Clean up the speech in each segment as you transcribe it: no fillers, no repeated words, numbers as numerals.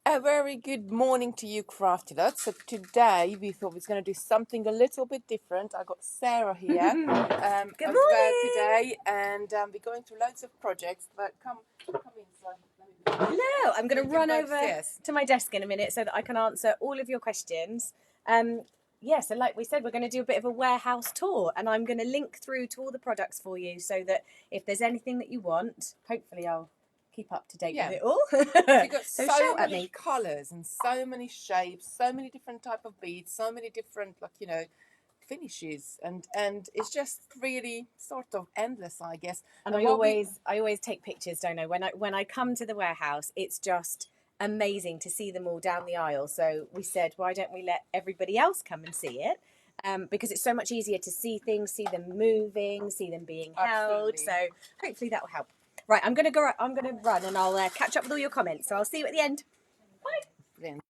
A very good morning to you, Crafty Lot. So today we thought we was going to do something a little bit different. I got Sarah here Good as well morning. today, and we're going through loads of projects. But come in, Sarah. Hello. I'm going We to can run go over upstairs. to my desk in a minute so that I can answer all of your questions. So like we said, we're going to do a bit of a warehouse tour, and I'm going to link through to all the products for you so that if there's anything that you want, hopefully I'll keep up to date Yeah. with it all. We got So so shout at many me. colours and so many shapes, so many different type of beads, so many different finishes, and it's just really sort of endless, I guess. And And I what we always take pictures, don't I? When I come to the warehouse, it's just amazing to see them all down the aisle. So we said, why don't we let everybody else come and see it? Because it's so much easier to see things, see them moving, see them being held. Absolutely. So hopefully that will help. Right, I'm gonna go. I'm gonna run, and I'll catch up with all your comments. So I'll see you at the end. Brilliant.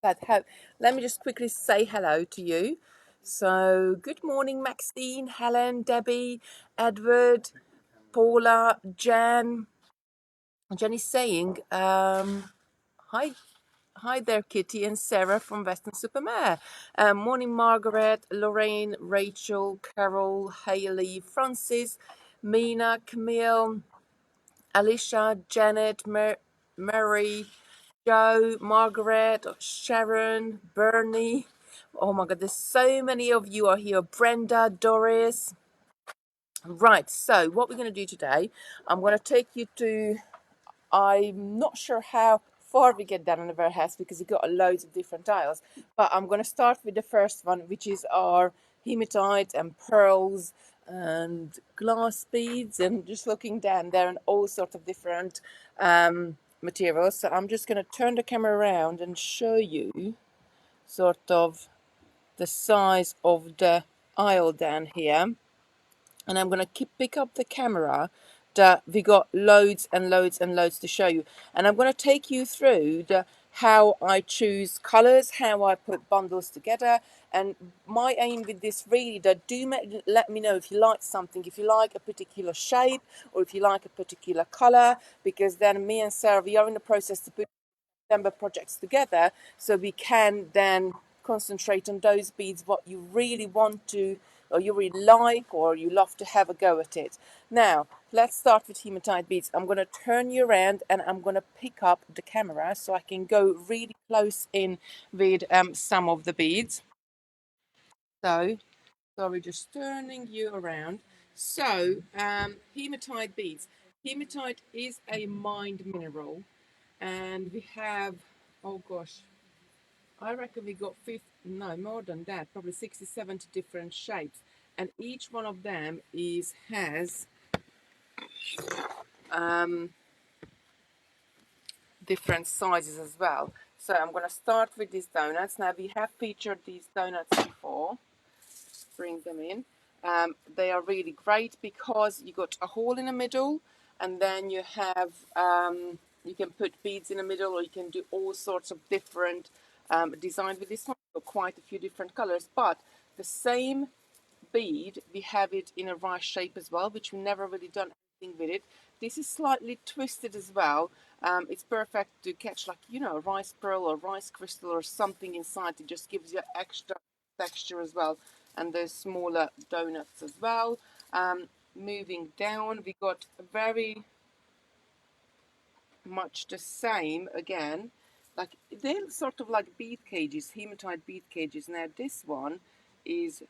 Let me just quickly say hello to you. So, good morning, Maxine, Helen, Debbie, Edward, Paula, Jan. Jen is saying, hi. Hi there, Kitty and Sarah from Western Supermare. Morning, Margaret, Lorraine, Rachel, Carol, Haley, Francis, Mina, Camille, Alicia, Janet, Mary, Joe, Margaret, Sharon, Bernie. Oh my God, there's so many of you are here. Brenda, Doris. Right, so what we're going to do today, I'm going to take you to, I'm not sure how far we get down in the warehouse because we've got loads of different tiles, but I'm going to start with the first one, which is our hematite and pearls and glass beads, and just looking down there and all sorts of different materials. So I'm just going to turn the camera around and show you sort of the size of the aisle down here, and I'm going to pick up the camera that we got loads and loads and loads to show you, and I'm going to take you through the how I choose colors, how I put bundles together. And my aim with this really, that let me know if you like something, if you like a particular shape or if you like a particular color, because then me and Sarah, we are in the process to put December projects together, so we can then concentrate on those beads what you really want to, or you really like, or you love to have a go at it. Now let's start with hematite beads. I'm going to turn you around and I'm going to pick up the camera so I can go really close in with some of the beads. So sorry, just turning you around. So hematite beads. Hematite is a mined mineral, and we have, oh gosh, I reckon we got 50, no, more than that, probably 60, 70 different shapes, and each one of them has um, different sizes as well. So I'm going to start with these donuts. Now we have featured these donuts before. Bring them in. They are really great because you got a hole in the middle, and then you have you can put beads in the middle, or you can do all sorts of different design with this one. So quite a few different colors, but the same bead, we have it in a rice shape as well, which we never really done anything with it. This is slightly twisted as well. It's perfect to catch, like, a rice pearl or rice crystal or something inside. It just gives you extra texture as well. And there's smaller donuts as well. Moving down, we got very much the same again. Like, they're sort of like bead cages, hematite bead cages. Now this one is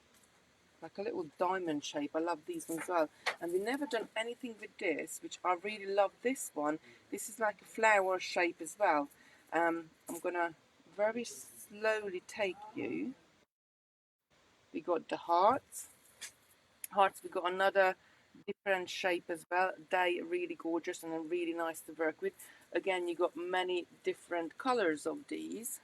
like a little diamond shape. I love these ones as well. And we never done anything with this, which I really love this one. This is like a flower shape as well. I'm gonna very slowly take you. We got the hearts. Hearts, we got another different shape as well. They are really gorgeous and really nice to work with. Again, you got many different colors of these.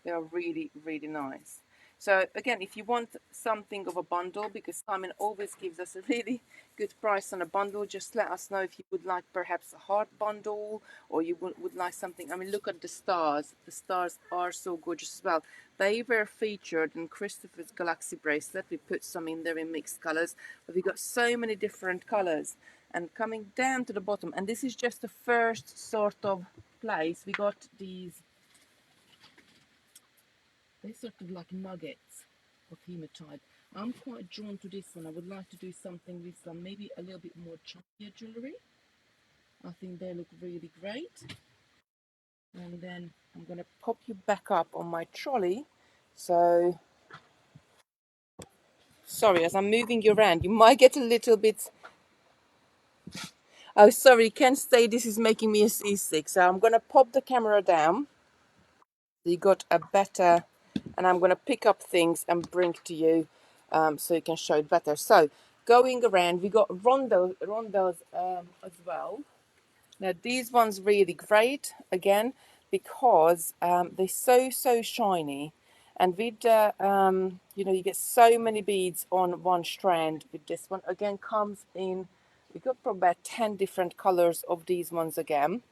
They are really, really nice. So again, if you want something of a bundle, because Simon always gives us a really good price on a bundle, just let us know if you would like perhaps a heart bundle, or you would like something. I mean, look at the stars. The stars are so gorgeous as well. They were featured in Christopher's Galaxy bracelet. We put some in there in mixed colors, but we got so many different colors. and coming down to the bottom. And this is just the first sort of place. We got they're sort of like nuggets of hematite. I'm quite drawn to this one. I would like to do something with some, maybe a little bit more chunkier jewellery. I think they look really great. And then I'm going to pop you back up on my trolley. So, sorry, as I'm moving you around, you might get a little bit. Oh, sorry, can't say this is making me a seasick. So I'm going to pop the camera down. So you got a better, and I'm going to pick up things and bring to you so you can show it better. So going around, we got rondos as well. Now these ones really great again because they're so shiny, and with you know, you get so many beads on one strand. With this one again comes in, we got probably about 10 different colors of these ones again.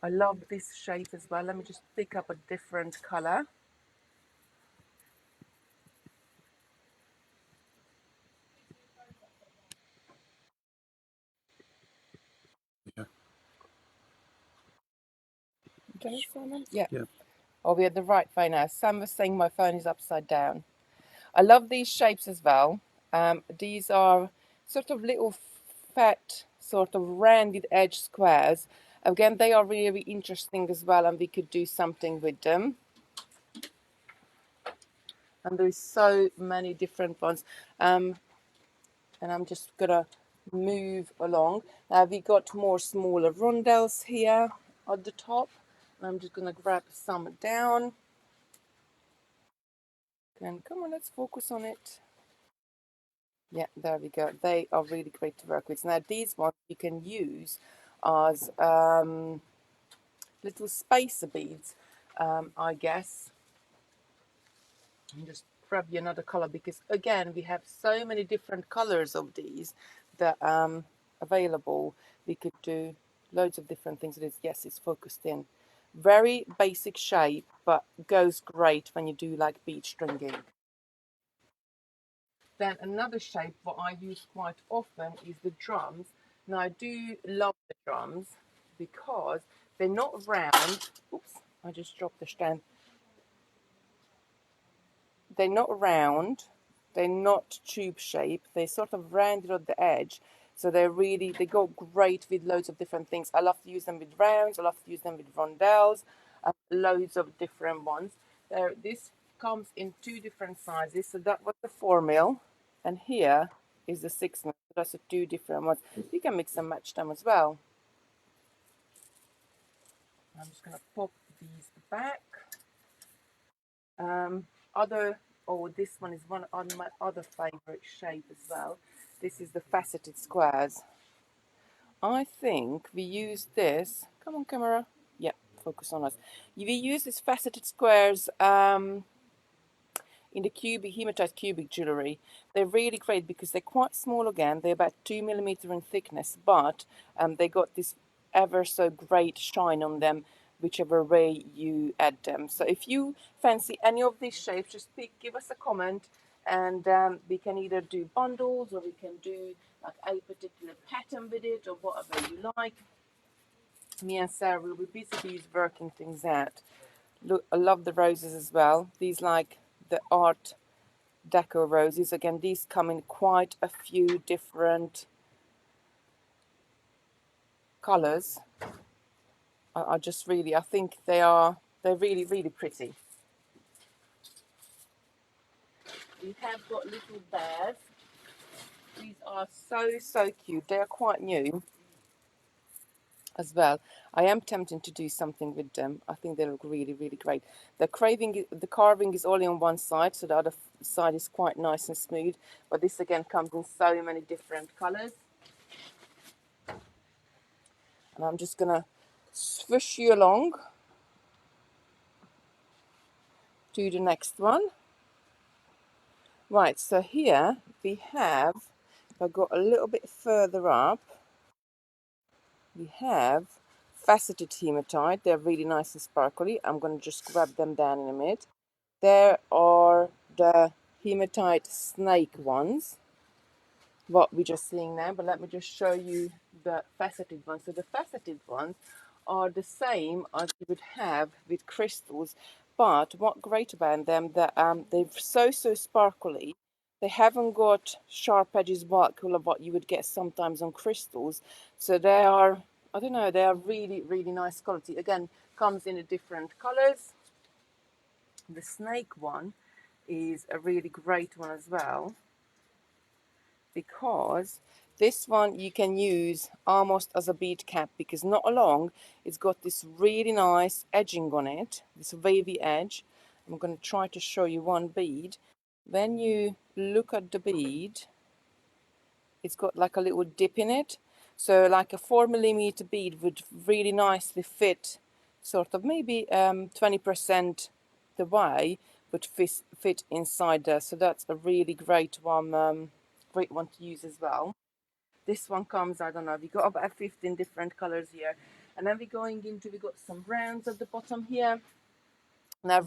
I love this shape as well. Let me just pick up a different color. Yeah. Can you see them? Yeah. Yeah. Oh, we had the right phone now. Sam was saying my phone is upside down. I love these shapes as well. These are sort of little fat, sort of rounded edge squares. Again, they are really interesting as well, and we could do something with them. And there's so many different ones. And I'm just gonna move along. Now we got more smaller rondelles here at the top. I'm just gonna grab some down. And come on, let's focus on it. Yeah, there we go. They are really great to work with. Now these ones you can use as little spacer beads, I guess. And just grab you another color because again we have so many different colors of these that available. We could do loads of different things. It is, yes, it's focused in. Very basic shape, but goes great when you do like bead stringing. Then another shape what I use quite often is the drums. Now I do love the drums because they're not round. Oops, I just dropped the stand. They're not round, they're not tube shaped, they're sort of rounded at the edge. So they go great with loads of different things. I love to use them with rounds, I love to use them with rondelles, loads of different ones. This comes in two different sizes. So that was the 4 mil, and here is the 6 mil. So that's the two different ones. You can mix and match them as well. I'm just going to pop these back. Other, oh, this one is one on my other favorite shape as well. This is the faceted squares. I think we use this. Come on, camera. Yeah, focus on us. We use these faceted squares in the cubic hematite cubic jewelry. They're really great because they're quite small again. They're about 2 millimeter in thickness, but they got this ever so great shine on them, whichever way you add them. So if you fancy any of these shapes, just give us a comment, and we can either do bundles or we can do like a particular pattern with it or whatever you like. Me and Sarah will be busy working things out. Look, I love the roses as well. These like the art deco roses. Again, these come in quite a few different colors. I just really, I think they're really pretty. We have got little bears. These are so cute. They are quite new as well. I am tempted to do something with them. I think they look really great. The carving is only on one side, so the other side is quite nice and smooth. But this again comes in so many different colors. And I'm just gonna swoosh you along to the next one. Right, so here we have, if I go a little bit further up, we have faceted hematite. They're really nice and sparkly. I'm going to just grab them down in a minute. There are the hematite snake ones, what we're just seeing now, but let me just show you the faceted ones. So the faceted ones are the same as you would have with crystals, but what great about them that they're so sparkly. They haven't got sharp edges like what you would get sometimes on crystals. So they are, I don't know, they are really nice quality. Again, comes in a different colors. The snake one is a really great one as well, because this one you can use almost as a bead cap, because not long it's got this really nice edging on it, this wavy edge. I'm going to try to show you one bead. When you look at the bead, it's got like a little dip in it, so like a 4 millimeter bead would really nicely fit, sort of maybe 20% the way, would fit inside there. So that's a really great one, to use as well. This one comes, I don't know, we got about 15 different colors here. And then we're going into, we got some rounds at the bottom here. Now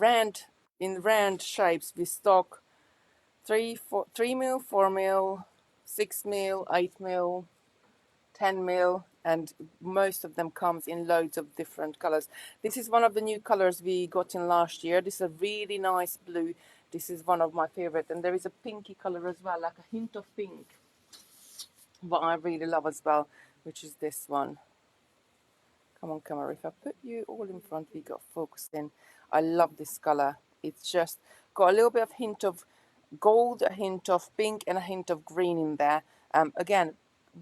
in round shapes we stock 3 mil, 4 mil, 6 mil, 8 mil, 10 mil, and most of them comes in loads of different colors. This is one of the new colors we got in last year. This is a really nice blue. This is one of my favorite, and there is a pinky color as well, like a hint of pink, what I really love as well, which is this one. Come on, camera, if I put you all in front, we got focused in. I love this color. It's just got a little bit of hint of gold, a hint of pink, and a hint of green in there. Again,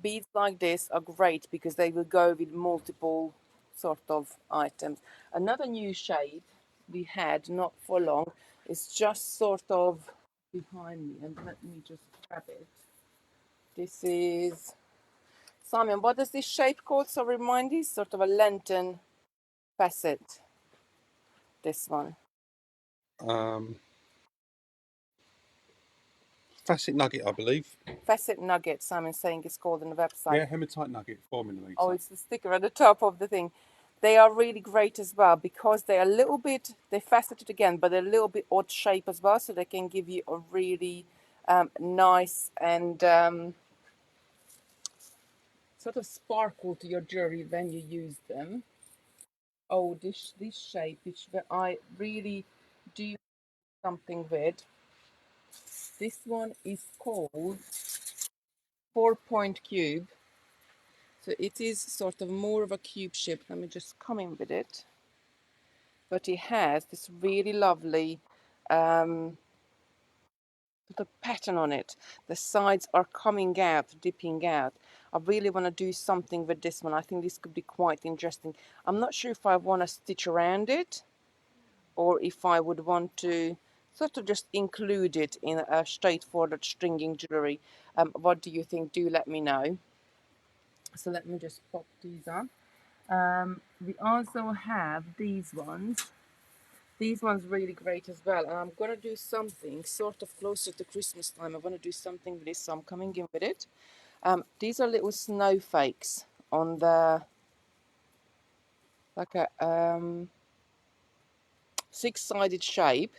beads like this are great because they will go with multiple sort of items. Another new shape we had not for long is just sort of behind me, and let me just grab it. This is, Simon, what is this shape called? So remind me, sort of a lantern facet. This one. Um, Facet nugget, I believe. Facet nugget, Simon's saying it's called on the website. Yeah, hematite nugget, 4 millimeter. Oh, it's the sticker at the top of the thing. They are really great as well because they're a little bit, they're faceted again, but they're a little bit odd shape as well, so they can give you a really nice and sort of sparkle to your jewelry when you use them. Oh, this shape, which I really do something with. This one is called 4-point cube. So it is sort of more of a cube shape. Let me just come in with it. But it has this really lovely little pattern on it. The sides are coming out, dipping out. I really want to do something with this one. I think this could be quite interesting. I'm not sure if I want to stitch around it or if I would want to sort of just include it in a straightforward stringing jewelry. What do you think? Do let me know. So let me just pop these on. We also have these ones. These ones really great as well. And I'm going to do something sort of closer to Christmas time. I want to do something with this, so I'm coming in with it. These are little snowflakes on the, like a six-sided shape.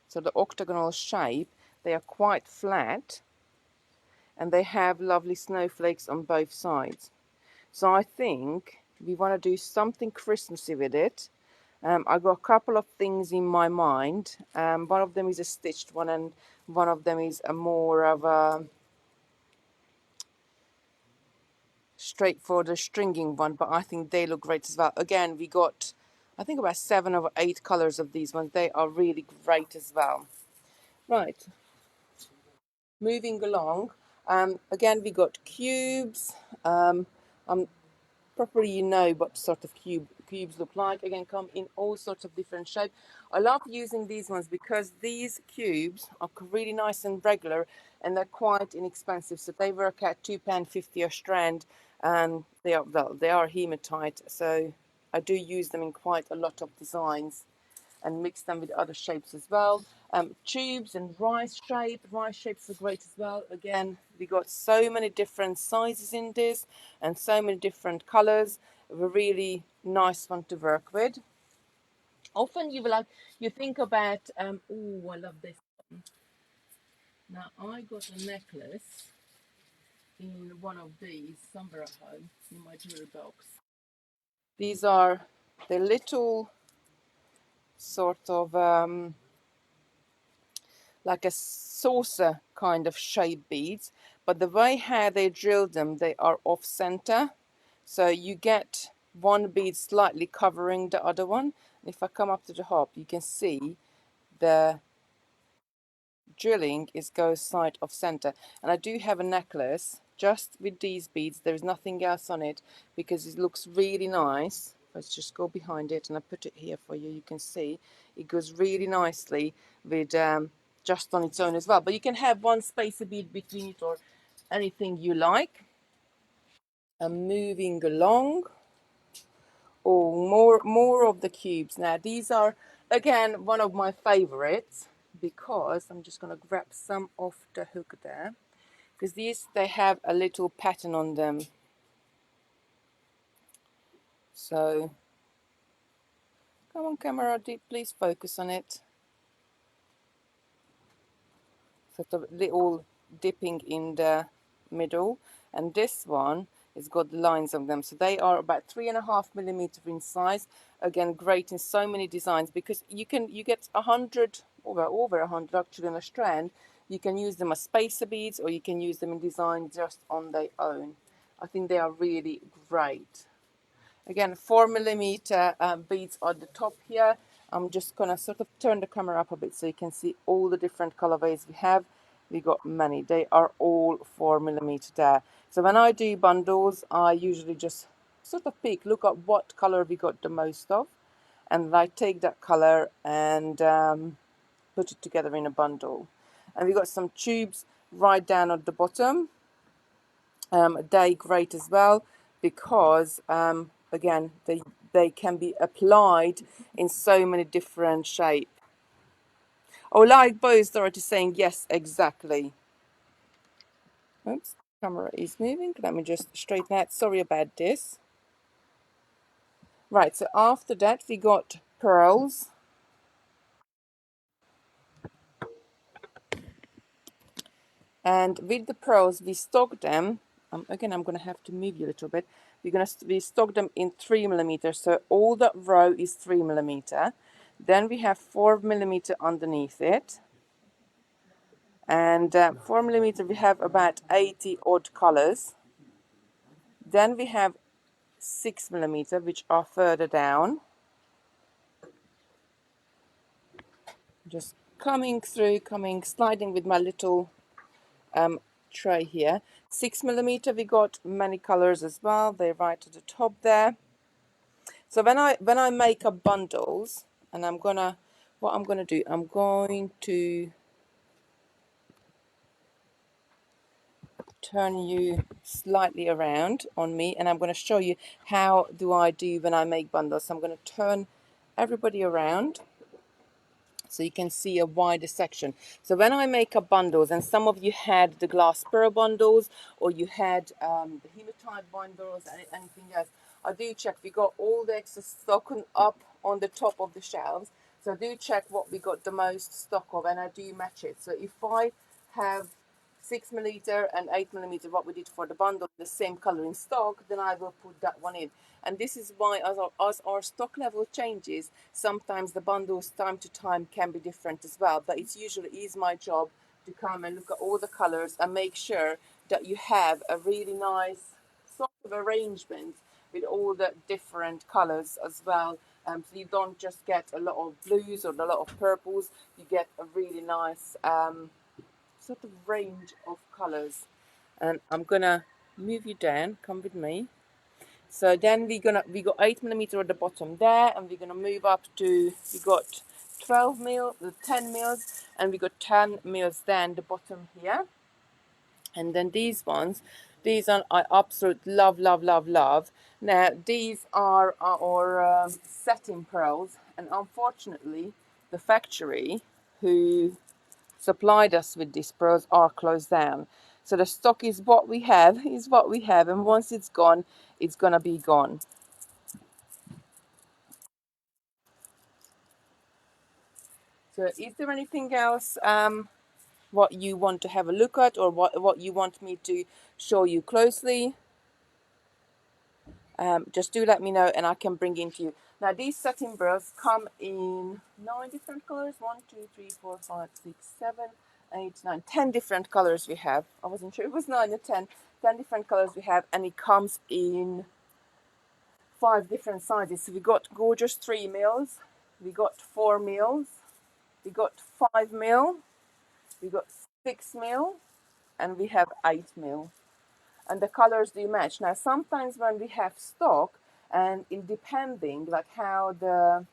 So the octagonal shape, they are quite flat and they have lovely snowflakes on both sides. So I think we want to do something Christmassy with it. I've got a couple of things in my mind. One of them is a stitched one, and one of them is a more of a straightforward stringing one, but I think they look great as well. Again, we got, I think, about 7 or 8 colors of these ones. They are really great as well. Right, moving along. Again, we got cubes. I'm properly, you know what sort of cubes look like. Again, come in all sorts of different shapes. I love using these ones because these cubes are really nice and regular, and they're quite inexpensive. So they work at £2.50 a strand, and they are, well, they are hematite. So I do use them in quite a lot of designs and mix them with other shapes as well. Tubes and rice shape. Rice shapes are great as well. Again, we got so many different sizes in this and so many different colors. A really nice one to work with. Often you will like, you think about, oh, I love this one. Now I got a necklace in one of these somewhere at home in my jewelry box. These are the little sort of like a saucer kind of shape beads, but the way how they drilled them, they are off center. So you get one bead slightly covering the other one. If I come up to the top, you can see the drilling is goes side of center. And I do have a necklace just with these beads. There is nothing else on it because it looks really nice. Let's just go behind it and I put it here for you. You can see it goes really nicely with just on its own as well. But you can have one spacer bead between it or anything you like. I'm moving along. Oh, more of the cubes. Now these are again one of my favorites because I'm just going to grab some off the hook there because these they have a little pattern on them. So come on camera, please focus on it. Sort of little dipping in the middle, and this one has got lines on them, so they are about 3.5 millimeter in size. Again, great in so many designs because you get 100 over 100 actually on a strand. You can use them as spacer beads or you can use them in design just on their own. I think they are really great. Again, 4 millimeter beads on the top here. I'm just gonna sort of turn the camera up a bit so you can see all the different colorways we have. We got many. They are all 4 millimeter there. So when I do bundles, I usually just sort of look at what color we got the most of, and I take that color and put it together in a bundle. And we got some tubes right down at the bottom. They great as well because again they can be applied in so many different shapes. Oh, like both Dorothy saying yes, exactly. Oops, camera is moving. Let me just straighten that. Sorry about this. Right, so after that we got pearls. And with the pearls, we stock them. Again, I'm going to have to move you a little bit. We stock them in 3 millimeter. So all that row is 3 millimeter. Then we have 4 millimeter underneath it. And 4 millimeter, we have about 80 odd colors. Then we have 6 millimeter, which are further down. Just coming through, sliding with my little tray here. 6 millimeter, we got many colors as well. They're right at the top there. So when I make up bundles, and what I'm gonna do, I'm going to turn you slightly around on me, and I'm going to show you how do I do when I make bundles. So I'm going to turn everybody around so you can see a wider section. So when I make up bundles, and some of you had the glass pearl bundles, or you had the hematite bundles, and anything else, I do check we got all the excess stock up on the top of the shelves. So I do check what we got the most stock of, and I do match it. So if I have 6 millimeter and 8 millimeter, what we did for the bundle, the same color in stock, then I will put that one in. And this is why as our stock level changes, sometimes the bundles time to time can be different as well. But it's usually is my job to come and look at all the colors and make sure that you have a really nice sort of arrangement with all the different colors as well. So you don't just get a lot of blues or a lot of purples, you get a really nice sort of range of colors. And I'm gonna move you down, come with me. So then we got 8 millimeter at the bottom there, and we're gonna move up to, we got 12 mil, 10 mils, and we got 10 mils then the bottom here. And then these ones, these are I absolutely love. Now these are our setting pearls, and unfortunately the factory who supplied us with these pearls are closed down. So the stock is what we have, and once it's gone, it's gonna be gone. So is there anything else what you want to have a look at, or what you want me to show you closely, just do let me know and I can bring it to you. Now these satin burrs come in 9 different colors. 1, 2, 3, 4, 5, 6, 7, 8, 9, 10 different colors we have. I wasn't sure it was 9 or 10. 10 different colors we have, and it comes in 5 different sizes. So we got gorgeous 3 mils, we got 4 mils, we got 5 mil, we got 6 mil, and we have 8 mil. And the colors do match. Now sometimes when we have stock, and in depending like how the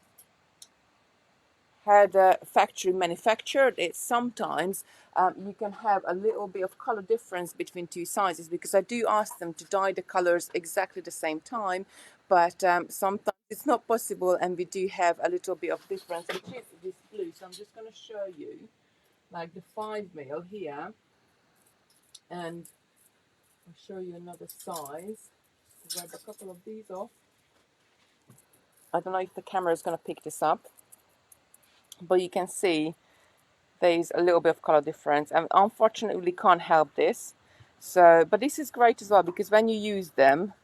factory manufactured it, sometimes you can have a little bit of color difference between 2 sizes, because I do ask them to dye the colors exactly the same time, but sometimes it's not possible, and we do have a little bit of difference, which is this blue. So I'm just going to show you like the 5 mil here, and I'll show you another size. Grab a couple of these off. I don't know if the camera is going to pick this up, but you can see there's a little bit of color difference, and unfortunately we can't help this. So, but this is great as well, because when you use them,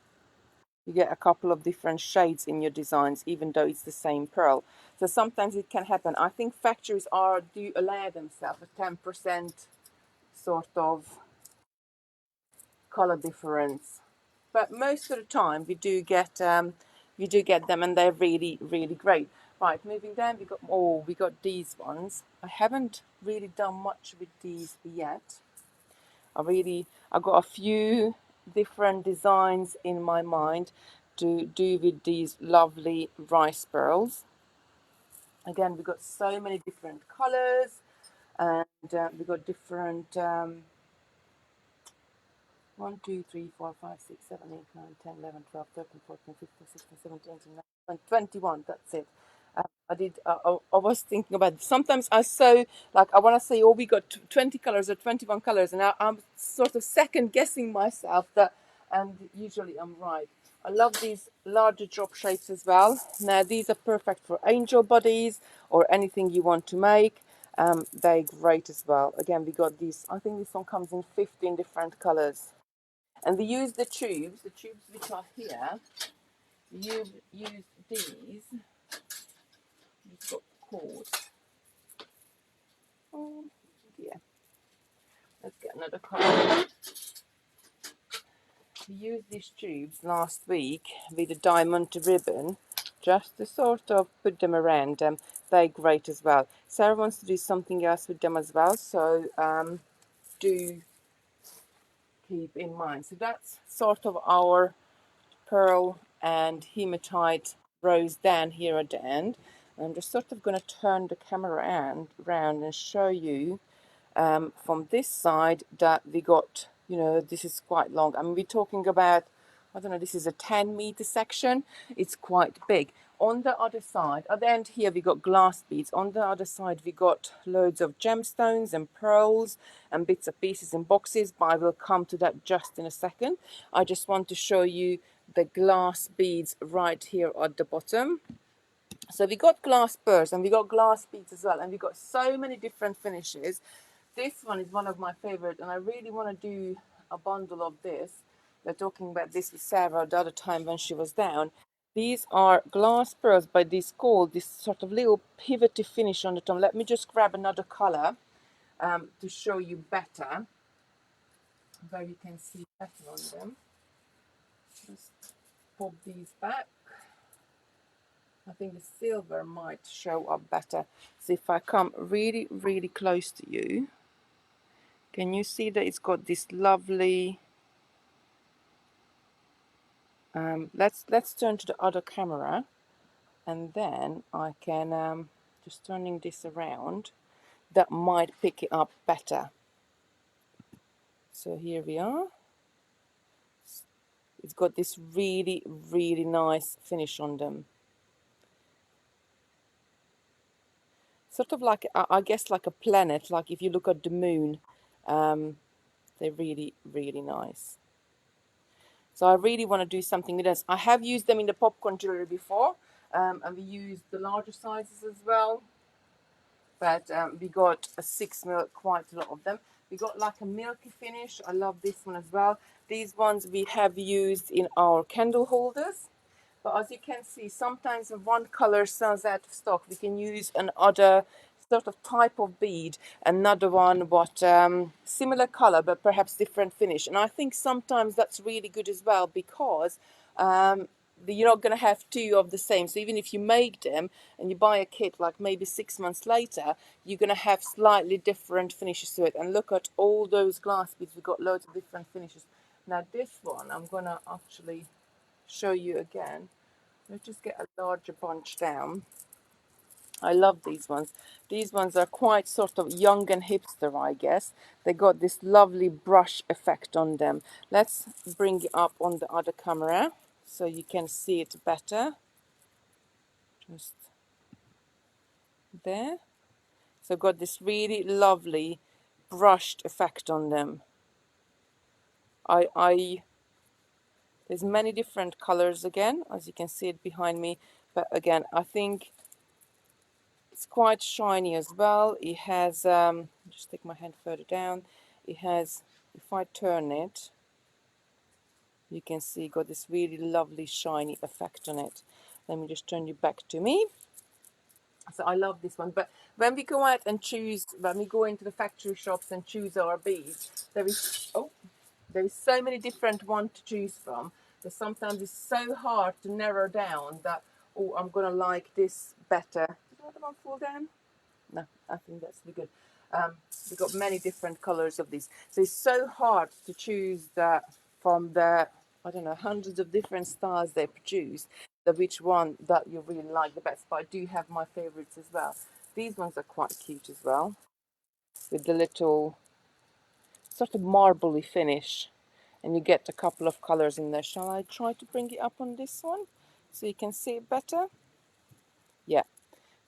you get a couple of different shades in your designs, even though it's the same pearl. So sometimes it can happen. I think factories do allow themselves a 10% sort of color difference, but most of the time we do get them, and they're really, really great. Right, moving down, we got these ones. I haven't really done much with these yet. I got a few different designs in my mind to do with these lovely rice pearls. Again, we got so many different colors, and we got different 1, 2, 3, 4, 5, 6, 7, 8, 9, 10, 11, 12, 13, 14, 15, 16, 17, 18, 19, 21. That's it. I was thinking about, sometimes I sew, like I want to say, oh, we got 20 colors or 21 colors, and I'm sort of second guessing myself that, and usually I'm right. I love these larger drop shapes as well. Now these are perfect for angel bodies or anything you want to make. They're great as well. Again, we got these, I think this one comes in 15 different colors. And we use the tubes which are here. You use these. You've got cord. Oh dear. Let's get another card. We used these tubes last week with a diamond ribbon, just to sort of put them around them. They're great as well. Sarah wants to do something else with them as well, so do keep in mind. So that's sort of our pearl and hematite rows down here at the end. I'm just sort of going to turn the camera around and show you from this side that we got, this is quite long. I mean, we're talking about, I don't know, this is a 10-meter section. It's quite big. On the other side, at the end here, we got glass beads. On the other side, we got loads of gemstones and pearls and bits and pieces in boxes, but I will come to that just in a second. I just want to show you the glass beads right here at the bottom. So we got glass pearls and we got glass beads as well, and we got so many different finishes. This one is one of my favorite, and I really want to do a bundle of this. We're talking about this with Sarah the other time when she was down. These are glass pearls, but this called this sort of little pivoty finish on the top. Let me just grab another color to show you better, where you can see better on them. Just pop these back. I think the silver might show up better. So if I come really, really close to you, can you see that it's got this lovely... let's turn to the other camera, and then I can just turning this around. That might pick it up better. So here we are. It's got this really, really nice finish on them. Sort of like, I guess, like a planet. Like if you look at the moon, they're really, really nice. So I really want to do something with this. I have used them in the popcorn jewelry before, and we used the larger sizes as well. but we got a 6 mil, quite a lot of them. We got like a milky finish. I love this one as well. These ones we have used in our candle holders. But as you can see, sometimes if one color sells out of stock, we can use another sort of type of bead, another one, what similar color but perhaps different finish. And I think sometimes that's really good as well, because you're not going to have two of the same. So even if you make them and you buy a kit like maybe 6 months later, you're going to have slightly different finishes to it. And look at all those glass beads. We've got loads of different finishes. Now this one I'm going to actually show you again. Let's just get a larger bunch down. I love these ones. These ones are quite sort of young and hipster, I guess. They got this lovely brush effect on them. Let's bring it up on the other camera so you can see it better. Just there. So got this really lovely brushed effect on them. There's many different colors again, as you can see it behind me. But again, I think it's quite shiny as well. It has, just take my hand further down. It has, if I turn it, you can see got this really lovely shiny effect on it. Let me just turn you back to me. So I love this one. But when we go out and choose, when we go into the factory shops and choose our beads, there is so many different ones to choose from that sometimes it's so hard to narrow down that, oh, I'm gonna like this better. Did the other one fall down? No, I think that's really good. We've got many different colors of these. So it's so hard to choose that from the, I don't know, hundreds of different styles they produce, which one that you really like the best. But I do have my favorites as well. These ones are quite cute as well, with the little sort of marbly finish. And you get a couple of colors in there. Shall I try to bring it up on this one so you can see it better? Yeah.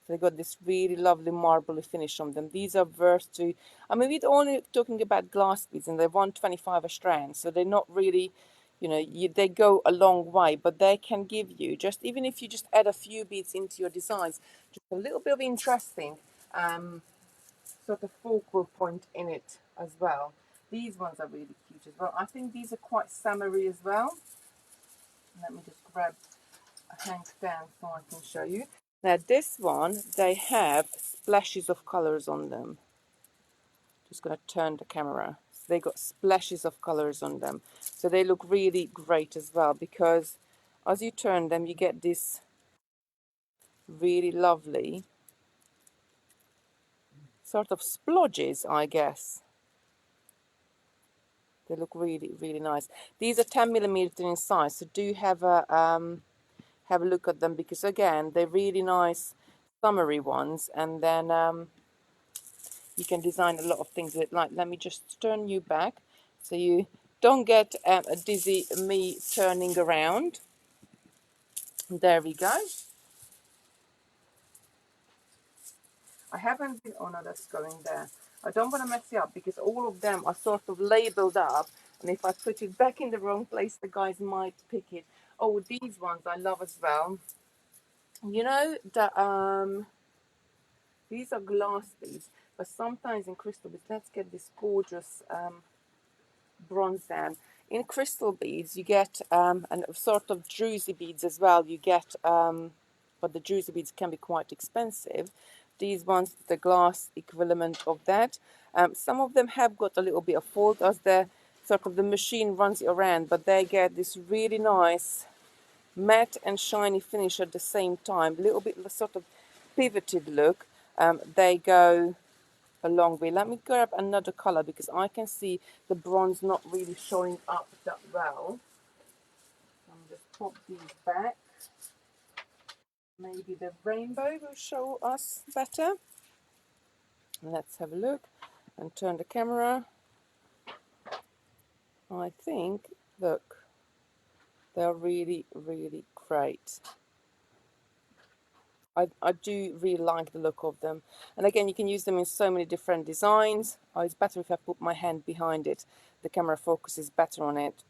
So they got this really lovely marbly finish on them. These are worth to, I mean, we're only talking about glass beads and they're 125 a strand. So they're not really, you know, they go a long way, but they can give you just, even if you just add a few beads into your designs, just a little bit of interesting sort of focal point in it as well. These ones are really cute as well. I think these are quite summery as well. Let me just grab a hank down so I can show you. Now this one, they have splashes of colors on them. Just going to turn the camera. So they got splashes of colors on them. So they look really great as well, because as you turn them, you get this really lovely sort of splodges, I guess. They look really, really nice. These are 10mm in size, so do have a look at them, because again, they're really nice summery ones, and then you can design a lot of things with it. Like, let me just turn you back so you don't get a dizzy me turning around. There we go. I haven't been, oh no, that's going there. I don't want to mess it up because all of them are sort of labeled up, and if I put it back in the wrong place, the guys might pick it. Oh, these ones I love as well. You know, these are glass beads, but sometimes in crystal beads, let's get this gorgeous bronze down. In crystal beads, you get and sort of druzy beads as well. You get, but the druzy beads can be quite expensive. These ones, the glass equivalent of that. Some of them have got a little bit of fault as the sort of the machine runs it around, but they get this really nice matte and shiny finish at the same time. A little bit sort of pivoted look. They go a long way. Let me grab another color because I can see the bronze not really showing up that well. I'm just pop these back. Maybe the rainbow will show us better. Let's have a look and turn the camera. I think, look, they're really, really great. I do really like the look of them. And again, you can use them in so many different designs. Oh, it's better if I put my hand behind it. The camera focuses better on it.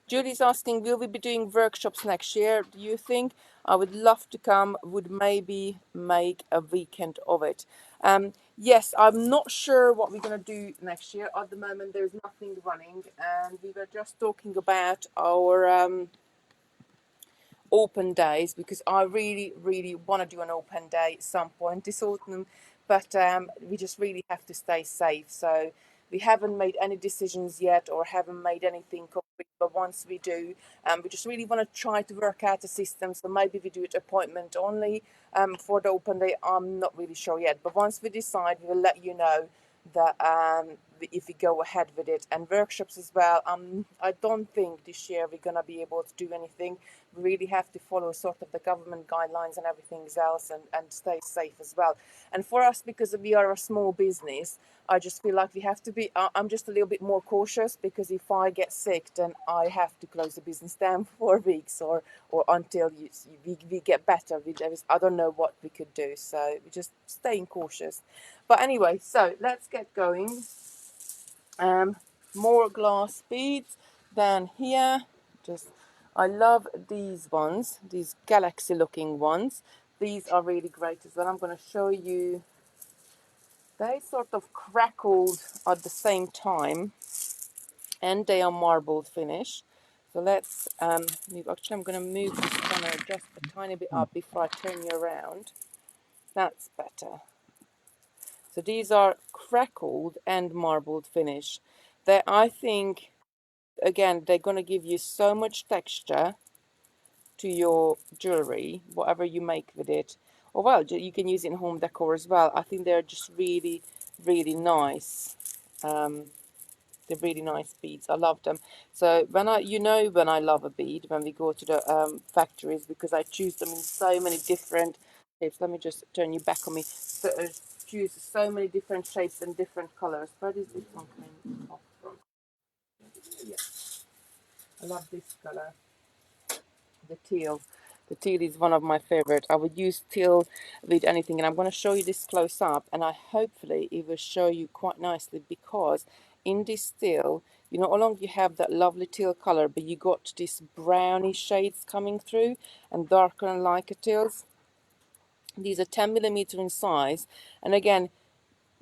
Julie's asking, will we be doing workshops next year, do you think? I would love to come, would maybe make a weekend of it. Yes, I'm not sure what we're going to do next year. At the moment, there's nothing running, and we were just talking about our open days because I really, really want to do an open day at some point this autumn, but we just really have to stay safe. So we haven't made any decisions yet or haven't made anything concrete, but once we do, we just really want to try to work out a system. So maybe we do it appointment only for the open day. I'm not really sure yet, but once we decide, we will let you know that if we go ahead with it, and workshops as well. I don't think this year we're gonna be able to do anything. We really have to follow sort of the government guidelines and everything else, and stay safe as well. And for us, because we are a small business, I just feel like we have to be. I'm just a little bit more cautious because if I get sick, then I have to close the business down for weeks or until we get better. I don't know what we could do, so we're just staying cautious. But anyway, so let's get going. More glass beads down here. Just, I love these ones, these galaxy looking ones. These are really great as well. I'm going to show you. They sort of crackled at the same time, and they are marbled finish. So let's move. Actually, I'm going to move this camera just a tiny bit up before I turn you around. That's better. So these are crackled and marbled finish. They, I think, again, they're going to give you so much texture to your jewelry, whatever you make with it. Or well, you can use it in home decor as well. I think they're just really, really nice. They're really nice beads. I love them. So when when I love a bead, when we go to the factories, because I choose them in so many different shapes. Let me just turn you back on me. So, choose so many different shapes and different colors. Where is this one coming off from? Yeah, I love this color. The teal. The teal is one of my favorite. I would use teal with anything, and I'm going to show you this close up, and I hopefully it will show you quite nicely because in this teal, you know, along you have that lovely teal color, but you got these browny shades coming through and darker and lighter teals. These are 10 millimeter in size, and again,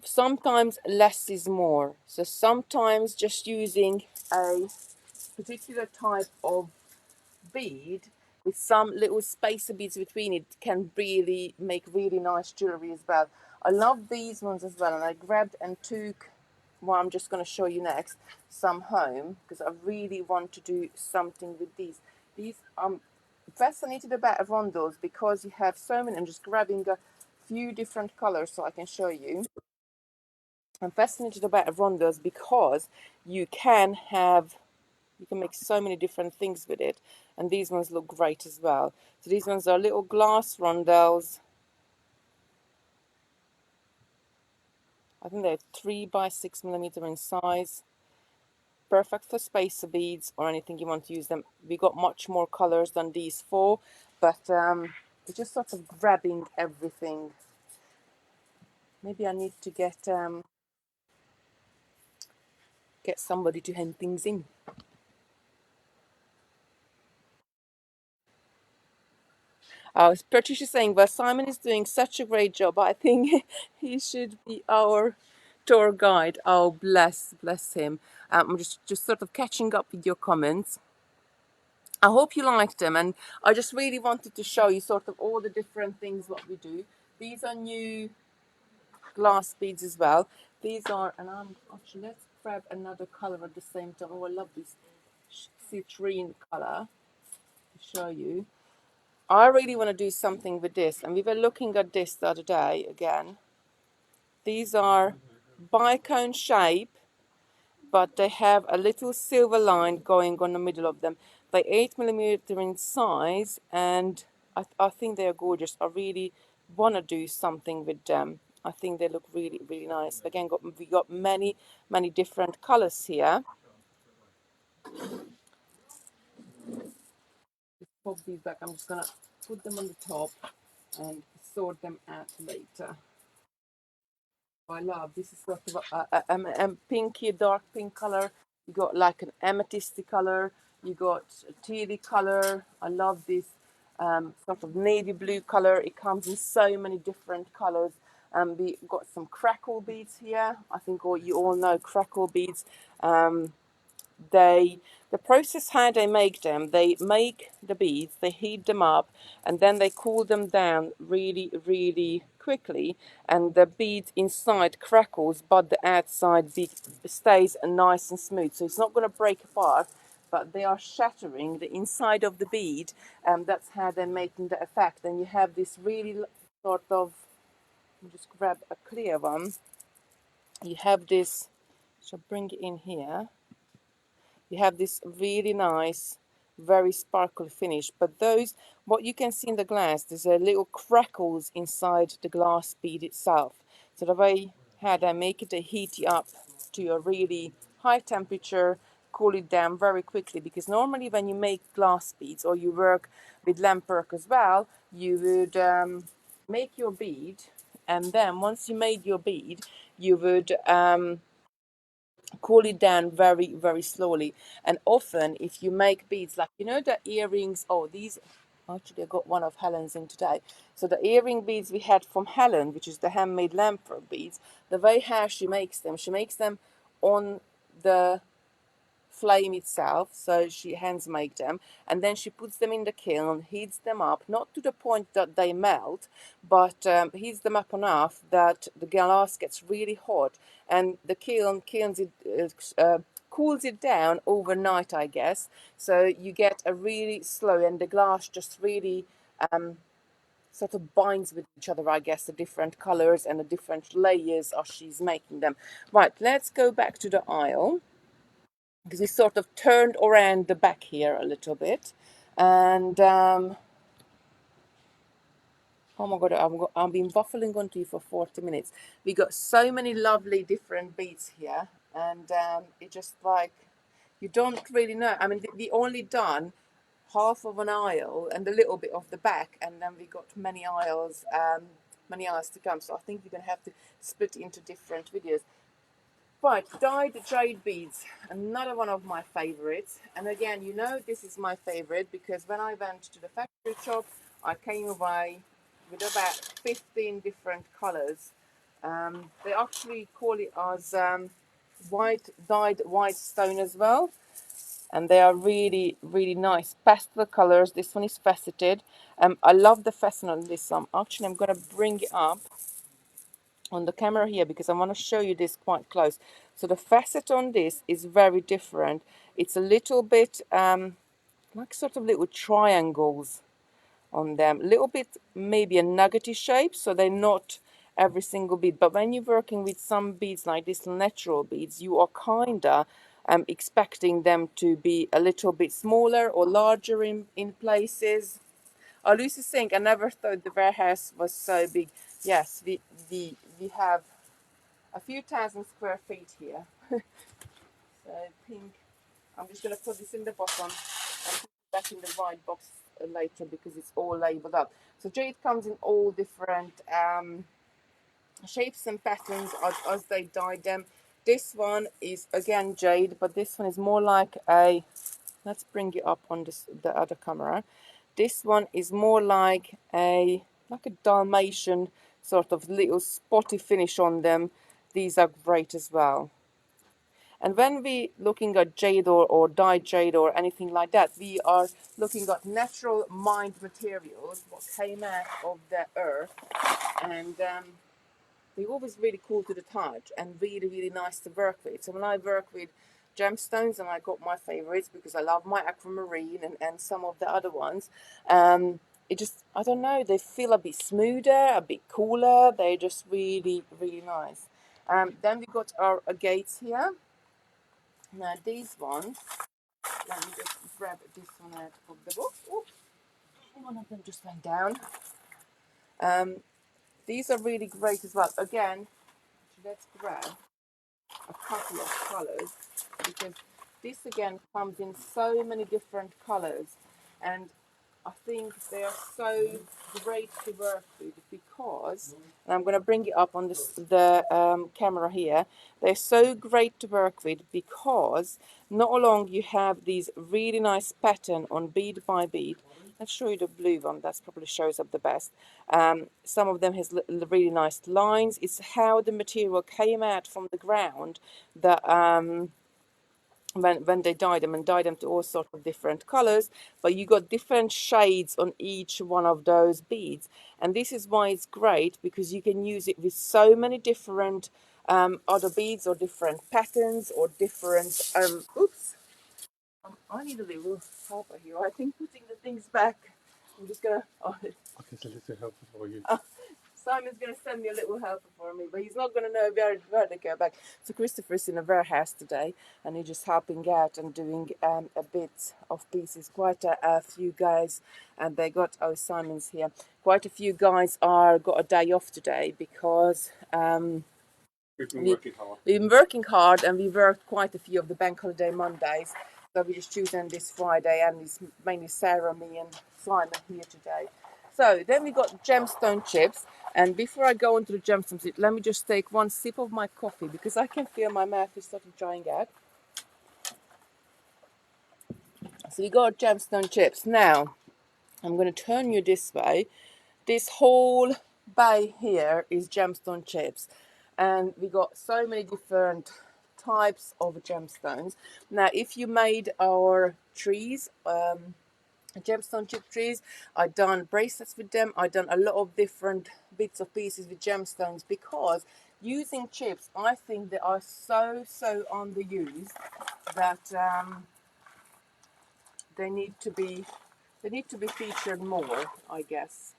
sometimes less is more. So sometimes just using a particular type of bead with some little spacer beads between it can really make really nice jewelry as well. I love these ones as well, and I grabbed and took what I'm just going to show you next some home because I really want to do something with these. These I'm fascinated about rondels because you have so many. I'm just grabbing a few different colors so I can show you. I'm fascinated about rondels because you can have you can make so many different things with it, and these ones look great as well. So these ones are little glass rondelles. I think they're 3 by 6 millimeter in size. Perfect for spacer beads or anything you want to use them. We got much more colors than these four, but we're just sort of grabbing everything. Maybe I need to get somebody to hand things in. I was Patricia saying, well, Simon is doing such a great job. I think he should be our tour guide. Oh, bless him. I'm just sort of catching up with your comments. I hope you liked them, and I just really wanted to show you sort of all the different things what we do. These are new glass beads as well. These are, and I'm actually, let's grab another color at the same time. Oh, I love this citrine color to show you. I really want to do something with this, and we were looking at this the other day again. These are bicone shape, but they have a little silver line going on the middle of them. They're 8 millimeter in size, and I think they are gorgeous. I really want to do something with them. I think they look really, really nice. Again, we got many, many different colors here. Just pop these back. I'm just gonna put them on the top and sort them out later. I love this is sort of a pinky, dark pink color. You got like an amethysty color. You got a tealy color. I love this sort of navy blue color. It comes in so many different colors. We got some crackle beads here. I think you all know crackle beads. They the process how they make them, they make the beads, they heat them up, and then they cool them down really quickly, and the bead inside crackles, but the outside bead stays nice and smooth, so it's not going to break apart, but they are shattering the inside of the bead, and that's how they're making the effect. And you have this really sort of, I'll just grab a clear one. You have this, so bring it in here. You have this really nice, very sparkly finish. But those, what you can see in the glass, there's a little crackles inside the glass bead itself. So the way how they make it, they heat it up to a really high temperature, cool it down very quickly. Because normally when you make glass beads or you work with lamp work as well, you would make your bead, and then once you made your bead, you would cool it down very slowly. And often if you make beads, like the earrings, oh, these actually I got one of Helen's in today. So the earring beads we had from Helen, which is the handmade lampwork beads, the way how she makes them on the flame itself, so she hands make them, and then she puts them in the kiln, heats them up, not to the point that they melt, but heats them up enough that the glass gets really hot, and the kilns it, cools it down overnight, I guess, so you get a really slow, and the glass just really sort of binds with each other, I guess, the different colors and the different layers as she's making them. Right, let's go back to the aisle, because we sort of turned around the back here a little bit, and oh my god, I've been waffling on to you for 40 minutes. We got so many lovely different beads here, and it just like you don't really know. I mean, we only done half of an aisle and a little bit of the back, and then we got many aisles to come, so I think we're gonna have to split into different videos. Right, dyed jade beads, another one of my favorites. And again, this is my favorite because when I went to the factory shop, I came away with about 15 different colors. They actually call it as dyed white stone as well. And they are really nice pastel colors. This one is faceted. I love the facet on this one. Actually, I'm going to bring it up on the camera here because I want to show you this quite close. So the facet on this is very different. It's a little bit like sort of little triangles on them, a little bit maybe a nuggety shape, so they're not every single bead. But when you're working with some beads like this, natural beads, you are kinda expecting them to be a little bit smaller or larger in places. Oh, Lucy's saying, I never thought the warehouse was so big. Yes, we have a few thousand square feet here. So I think I'm just going to put this in the bottom and put it back in the right box later because it's all labeled up. So jade comes in all different shapes and patterns as they dyed them. This one is again jade, but this one is more like a, let's bring it up on the other camera. This one is more like a Dalmatian sort of little spotty finish on them. These are great as well. And when we looking at jade or dyed jade or anything like that, we are looking at natural mined materials, what came out of the earth, and they're always really cool to the touch and really nice to work with. So when I work with gemstones, and I got my favorites because I love my aquamarine and some of the other ones, it just, I don't know, they feel a bit smoother, a bit cooler. They're just really nice. Then we got our agates here. Now these ones, let me just grab this one out of the box. Oops, one of them just went down. These are really great as well. Again, let's grab a couple of colors because this again comes in so many different colors, and I think they are so great to work with because, and I'm going to bring it up on the camera here. They're so great to work with because not only you have these really nice pattern on bead by bead. Let's show you the blue one. That probably shows up the best. Some of them has really nice lines. It's how the material came out from the ground that when they dye them to all sorts of different colors, but you got different shades on each one of those beads. And this is why it's great, because you can use it with so many different other beads or different patterns or different I need a little helper here. I think putting the things back, I'm just gonna I guess a little helpful for you. Simon's going to send me a little helper for me, but he's not going to know where to go back. So Christopher's in a warehouse today, and he's just helping out and doing a bit of pieces. Quite a few guys, and they got, oh, Simon's here. Quite a few guys got a day off today because We've been working hard. we've been working hard, and we worked quite a few of the bank holiday Mondays. So we just choosing this Friday, and it's mainly Sarah, me, and Simon here today. So then we got gemstone chips. And before I go into the gemstones, let me just take one sip of my coffee because I can feel my mouth is starting drying out. So we got gemstone chips. Now I'm going to turn you this way. This whole bay here is gemstone chips, and we got so many different types of gemstones. Now, if you made our trees, gemstone chip trees, I done bracelets with them. I done a lot of different bits of pieces with gemstones because using chips, I think they are so underused that they need to be featured more, I guess.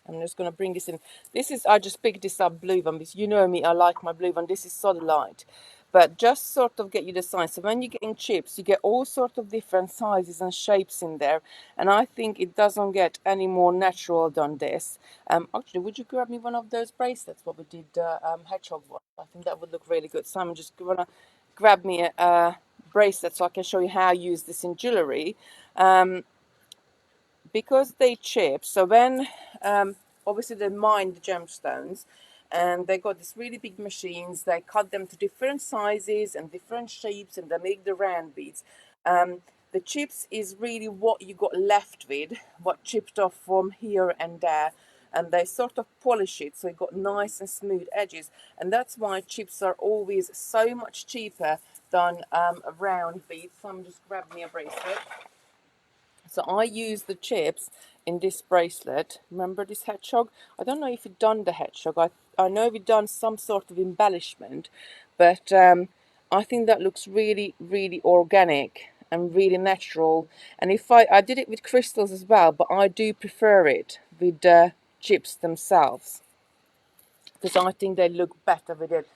I'm just going to bring this in. This is, I just picked this up blue one because you know me, I like my blue one. This is solid light. But just sort of get you the size. So when you're getting chips, you get all sorts of different sizes and shapes in there. And I think it doesn't get any more natural than this. Actually, would you grab me one of those bracelets, what we did, hedgehog one? I think that would look really good. Simon, just going to grab me a bracelet so I can show you how I use this in jewellery. Because they chip, so when obviously they mine the gemstones, and they got these really big machines, they cut them to different sizes and different shapes, and they make the round beads. The chips is really what you got left with, what chipped off from here and there, and they sort of polish it so it got nice and smooth edges, and that's why chips are always so much cheaper than a round bead. So I'm just grab me a bracelet. So I use the chips in this bracelet. Remember this hedgehog? I don't know if you've done the hedgehog. I know we've done some sort of embellishment, but I think that looks really organic and really natural. And if I did it with crystals as well, but I do prefer it with the chips themselves because I think they look better with it.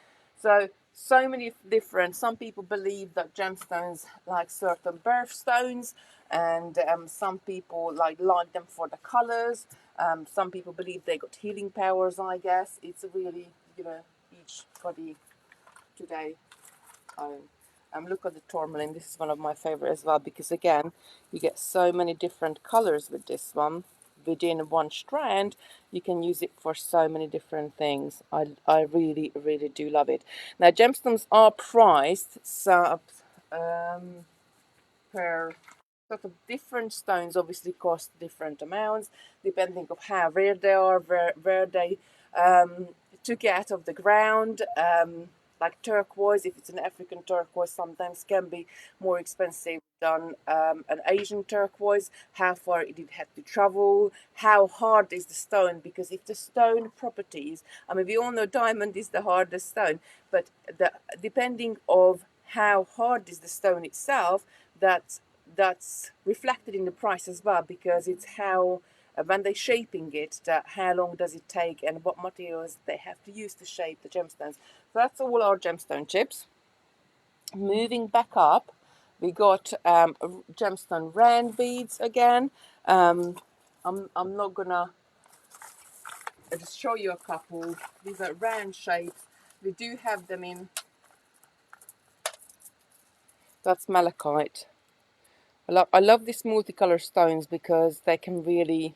So many different. Some people believe that gemstones like certain birthstones, and some people like them for the colors. Some people believe they got healing powers. I guess it's really, each body today. Look at the tourmaline. This is one of my favorite as well because again, you get so many different colors with this one. Within one strand, you can use it for so many different things. I really do love it. Now, gemstones are priced per sort of different stones. Obviously, cost different amounts depending of how rare they are, where they took it out of the ground. Like turquoise, if it's an African turquoise, sometimes can be more expensive than an Asian turquoise. How far it did have to travel, how hard is the stone, because if the stone properties, I mean, we all know diamond is the hardest stone, but depending of how hard is the stone itself, that's reflected in the price as well, because it's how when they're shaping it, that how long does it take and what materials they have to use to shape the gemstones. So that's all our gemstone chips. Moving back up, we got gemstone round beads again. I'm not gonna just show you a couple. These are round shapes. We do have them in, that's malachite. I love these multicolor stones because they're really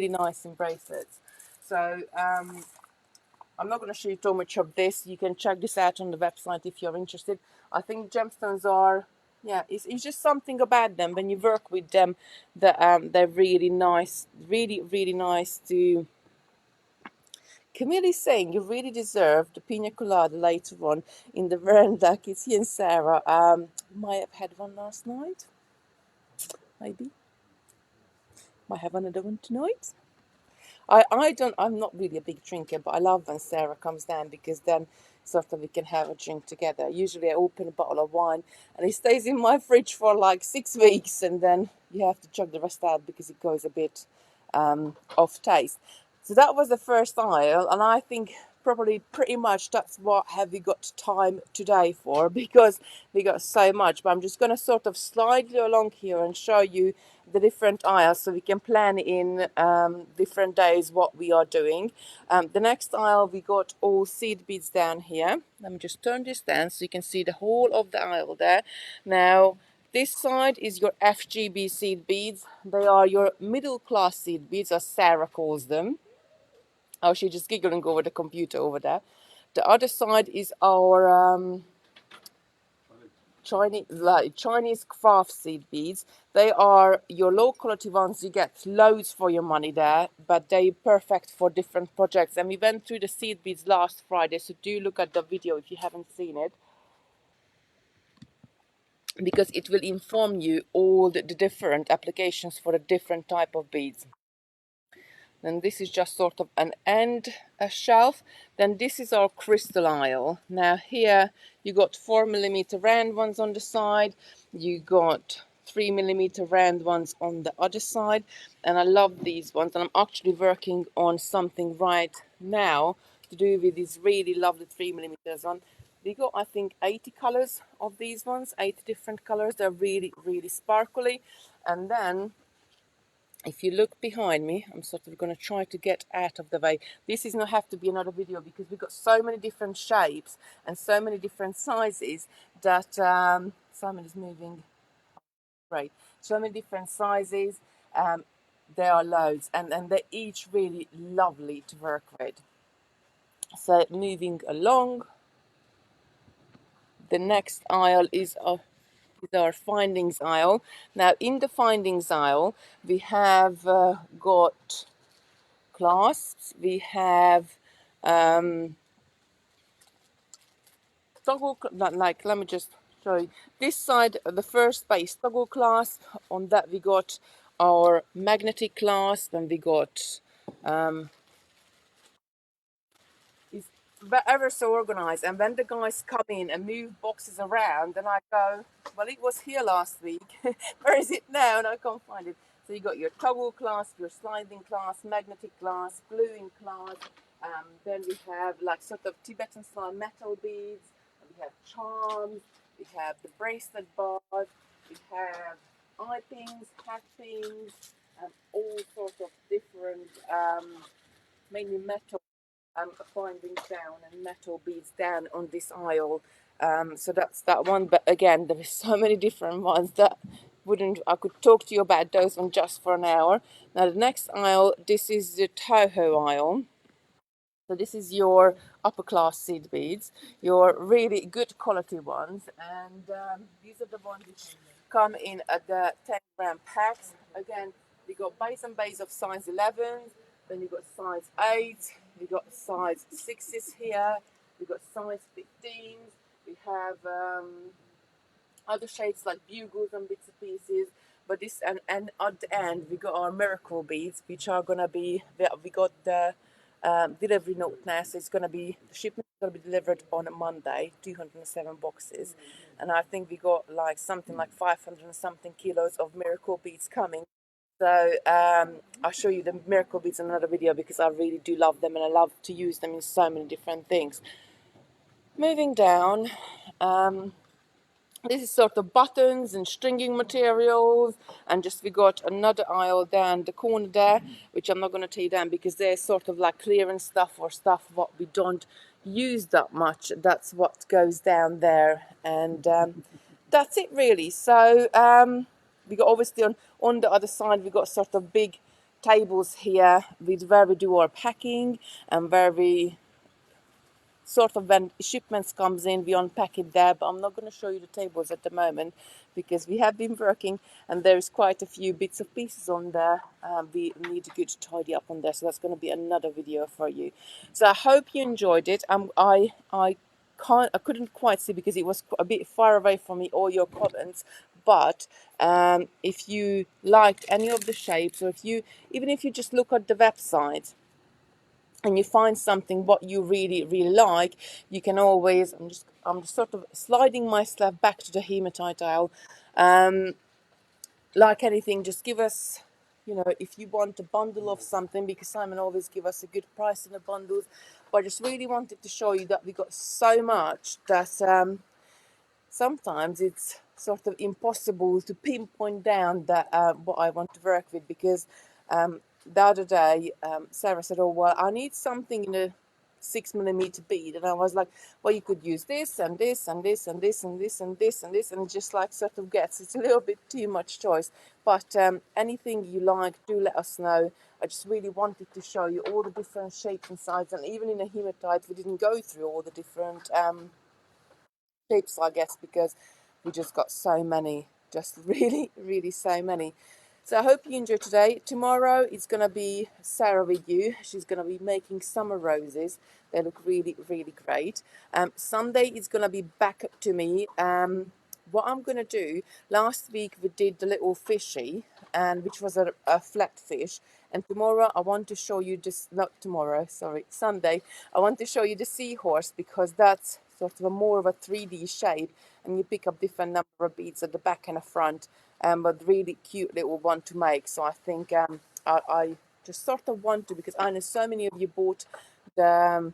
nice in bracelets. So I'm not going to show you too much of this. You can check this out on the website if you're interested. I think gemstones are, yeah, it's just something about them when you work with them that they're really nice, really nice to. Camille's saying you really deserve the pina colada later on in the veranda. Kitty and Sarah might have had one last night, maybe. Might have another one tonight. I'm not really a big drinker, but I love when Sarah comes down because then sort of we can have a drink together. Usually I open a bottle of wine and it stays in my fridge for like 6 weeks and then you have to chug the rest out because it goes a bit off taste. So that was the first aisle, and I think probably pretty much that's what have we got time today for because we got so much. But I'm just going to sort of slide you along here and show you the different aisles so we can plan in different days what we are doing. The next aisle we got all seed beads down here. Let me just turn this down so you can see the whole of the aisle there. Now this side is your FGB seed beads. They are your middle class seed beads, as Sarah calls them. Oh, she's just giggling over the computer over there. The other side is our Chinese craft seed beads. They are your low quality ones. You get loads for your money there, but they're perfect for different projects. And we went through the seed beads last Friday, so do look at the video if you haven't seen it, because it will inform you all the different applications for the different type of beads. Then this is just sort of an end shelf. Then this is our crystal aisle. Now here you got 4mm round ones on the side. You got 3mm round ones on the other side. And I love these ones. And I'm actually working on something right now to do with these really lovely 3mm on. We got, I think, 80 colors of these ones, 80 different colors. They're really sparkly. And then if you look behind me, I'm sort of going to try to get out of the way. This is not have to be another video because we've got so many different shapes and so many different sizes that Simon is moving. Great. So many different sizes. There are loads and they're each really lovely to work with. So moving along, the next aisle is our findings aisle. Now in the findings aisle, we have got clasps. We have toggle, like, let me just show you. This side, the first base toggle clasp. On that we got our magnetic clasp, and we got it's ever so organized. And when the guys come in and move boxes around, then I go, well, it was here last week. Where is it now? And I can't find it. So you got your toggle clasp, your sliding clasp, magnetic clasp, gluing clasp. Then we have like sort of Tibetan style metal beads. We have charms. We have the bracelet bars. We have eye pins, hat pins, and all sorts of different, mainly metal findings down and metal beads down on this aisle. So that's that one. But again, there is so many different ones that I could talk to you about those one just for an hour. Now the next aisle, this is the Toho aisle. So this is your upper class seed beads, your really good quality ones, and these are the ones which come in at the 10-gram packs. Again, we got base and base of size 11, then you got size 8, we got size 6s here, we got size 15s, we have other shades like bugles and bits and pieces. But this and at the end we got our miracle beads, which are gonna be we got the delivery note now, so it's gonna be the shipment is gonna be delivered on a Monday, 207 boxes, and I think we got like something like 500 and something kilos of miracle beads coming. So I'll show you the miracle beads in another video because I really do love them and I love to use them in so many different things. Moving down. This is sort of buttons and stringing materials, and just we got another aisle down the corner there, which I'm not going to tell you down because they're sort of like clearance stuff or stuff what we don't use that much. That's what goes down there, and that's it really. So we got obviously on the other side, we got sort of big tables here with where we do our packing and where we sort of when shipments comes in, we unpack it there, but I'm not going to show you the tables at the moment because we have been working and there's quite a few bits of pieces on there. We need to get tidy up on there, so that's going to be another video for you. So I hope you enjoyed it. I couldn't quite see because it was a bit far away from me, all your comments. But if you liked any of the shapes, or even if you just look at the website and you find something what you really like, you can always, I'm just sort of sliding myself back to the hematite aisle. Like anything, just give us, if you want a bundle of something, because Simon always give us a good price in the bundles. But I just really wanted to show you that we got so much that sometimes it's sort of impossible to pinpoint down that what I want to work with, because the other day Sarah said, oh well, I need something in a 6mm bead, and I was like, well, you could use this and this and this and this and this and this and this, and it just like sort of it's a little bit too much choice. But anything you like, do let us know. I just really wanted to show you all the different shapes and sizes, and even in a hematite we didn't go through all the different shapes, I guess, because we just got so many, just really so many. So I hope you enjoyed today. Tomorrow it's going to be Sarah with you. She's going to be making summer roses. They look really great. Sunday it's going to be back up to me. What I'm going to do, last week we did the little fishy, and which was a flat fish. And tomorrow I want to show you this, not tomorrow, sorry, Sunday, I want to show you the seahorse, because that's sort of a more of a 3D shape, and you pick up different number of beads at the back and the front, but really cute little one to make. So I think I just sort of want to, because I know so many of you bought the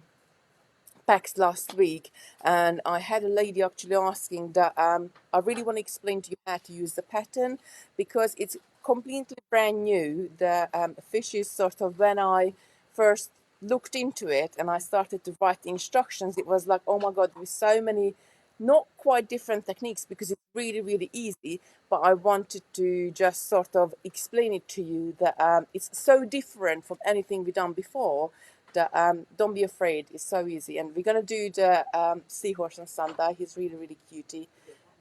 packs last week, and I had a lady actually asking that I really want to explain to you how to use the pattern, because it's completely brand new. The fish is sort of, when I first looked into it and I started to write the instructions, it was like, oh my god, there's so many not quite different techniques, because it's really easy, but I wanted to just sort of explain it to you that it's so different from anything we've done before, that don't be afraid, it's so easy. And we're gonna do the seahorse on Sunday. He's really cutie.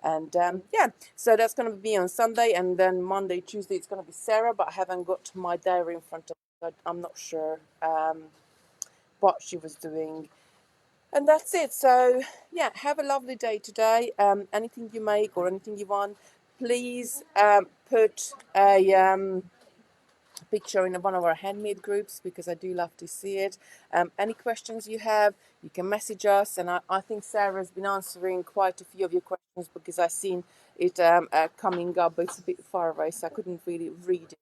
And yeah, so that's gonna be on Sunday, and then Monday, Tuesday it's gonna be Sarah, but I haven't got my diary in front of me, so I'm not sure what she was doing. And that's it. So yeah, have a lovely day today. Anything you make or anything you want, please put a picture in one of our handmade groups, because I do love to see it. Any questions you have, you can message us, and I think Sarah's been answering quite a few of your questions, because I've seen it coming up, but it's a bit far away, so I couldn't really read it.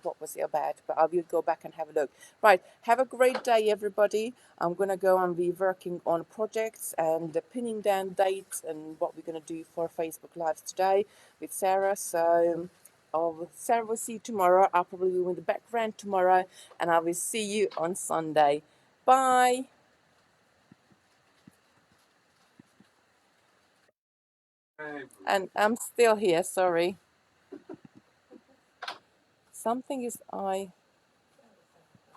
What was it about, but I will go back and have a look. Right, have a great day, everybody. I'm gonna go and be working on projects and pinning down dates and what we're gonna do for Facebook Lives today with Sarah. So Sarah will see you tomorrow. I'll probably be in the background tomorrow, and I will see you on Sunday. Bye. And I'm still here, sorry. Something is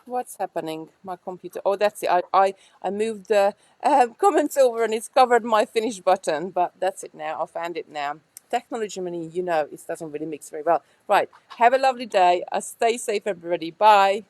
what's happening? My computer. Oh, that's it. I moved the comments over and it's covered my finish button, but that's it now. I found it now. Technology money, it doesn't really mix very well. Right. Have a lovely day. Stay safe, everybody. Bye.